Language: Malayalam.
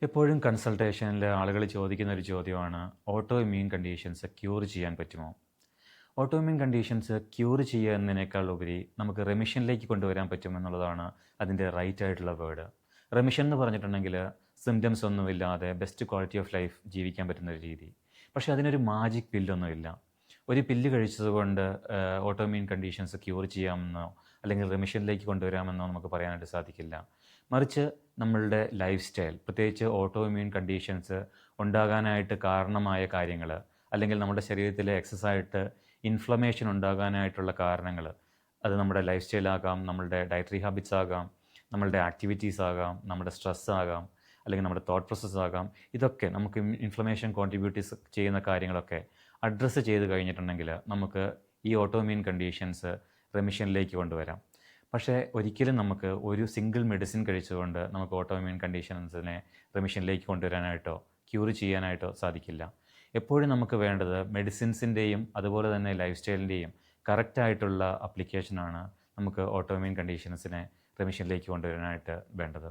എപ്പോഴും കൺസൾട്ടേഷനിൽ ആളുകൾ ചോദിക്കുന്ന ഒരു ചോദ്യമാണ് ഓട്ടോ ഇമ്മ്യൂൺ കണ്ടീഷൻസ് ക്യൂർ ചെയ്യാൻ പറ്റുമോ? ഓട്ടോ ഇമ്മ്യൂൺ കണ്ടീഷൻസ് ക്യൂർ ചെയ്യുക എന്നതിനേക്കാൾ ഉപരി നമുക്ക് റെമിഷനിലേക്ക് കൊണ്ടുവരാൻ പറ്റുമെന്നുള്ളതാണ് അതിൻ്റെ റൈറ്റ് ആയിട്ടുള്ള വേർഡ്. റെമിഷൻ എന്ന് പറഞ്ഞിട്ടുണ്ടെങ്കിൽ സിംറ്റംസ് ഒന്നുമില്ലാതെ ബെസ്റ്റ് ക്വാളിറ്റി ഓഫ് ലൈഫ് ജീവിക്കാൻ പറ്റുന്ന ഒരു രീതി. പക്ഷേ അതിനൊരു മാജിക് പില്ലൊന്നുമില്ല. ഒരു പില്ല് കഴിച്ചതുകൊണ്ട് ഓട്ടോ ഇമ്മ്യൂൺ കണ്ടീഷൻസ് ക്യൂർ ചെയ്യാമെന്നോ അല്ലെങ്കിൽ റെമിഷനിലേക്ക് കൊണ്ടുവരാമെന്നോ നമുക്ക് പറയാനായിട്ട് സാധിക്കില്ല. മറിച്ച് നമ്മളുടെ ലൈഫ് സ്റ്റൈൽ, പ്രത്യേകിച്ച് ഓട്ടോ ഇമ്മ്യൂൺ കണ്ടീഷൻസ് ഉണ്ടാകാനായിട്ട് കാരണമായ കാര്യങ്ങൾ, അല്ലെങ്കിൽ നമ്മുടെ ശരീരത്തിലെ എക്സസ്സായിട്ട് ഇൻഫ്ലമേഷൻ ഉണ്ടാകാനായിട്ടുള്ള കാരണങ്ങൾ, അത് നമ്മുടെ ലൈഫ് സ്റ്റൈലാകാം, നമ്മളുടെ ഡയറ്ററി ഹാബിറ്റ്സ് ആകാം, നമ്മളുടെ ആക്ടിവിറ്റീസ് ആകാം, നമ്മുടെ സ്ട്രെസ് ആകാം, അല്ലെങ്കിൽ നമ്മുടെ തോട്ട് പ്രോസസ്സ് ആകാം. ഇതൊക്കെ നമുക്ക് ഇൻഫ്ലമേഷൻ കോൺട്രിബ്യൂട്ടീസ് ചെയ്യുന്ന കാര്യങ്ങളൊക്കെ അഡ്രസ്സ് ചെയ്ത് കഴിഞ്ഞിട്ടുണ്ടെങ്കിൽ നമുക്ക് ഈ ഓട്ടോ ഇമ്മ്യൂൺ കണ്ടീഷൻസ് റെമിഷനിലേക്ക് കൊണ്ടുവരാം. പക്ഷേ ഒരിക്കലും നമുക്ക് ഒരു സിംഗിൾ മെഡിസിൻ കഴിച്ചുകൊണ്ട് നമുക്ക് ഓട്ടോ ഇമ്മ്യൂൺ കണ്ടീഷൻസിനെ റെമിഷനിലേക്ക് കൊണ്ടുവരാനായിട്ടോ ക്യൂർ ചെയ്യാനായിട്ടോ സാധിക്കില്ല. എപ്പോഴും നമുക്ക് വേണ്ടത് മെഡിസിൻസിൻ്റെയും അതുപോലെ തന്നെ ലൈഫ് സ്റ്റൈലിൻ്റെയും കറക്റ്റായിട്ടുള്ള അപ്ലിക്കേഷനാണ് നമുക്ക് ഓട്ടോ ഇമ്മ്യൂൺ കണ്ടീഷൻസിനെ റെമിഷനിലേക്ക് കൊണ്ടുവരാനായിട്ട് വേണ്ടത്.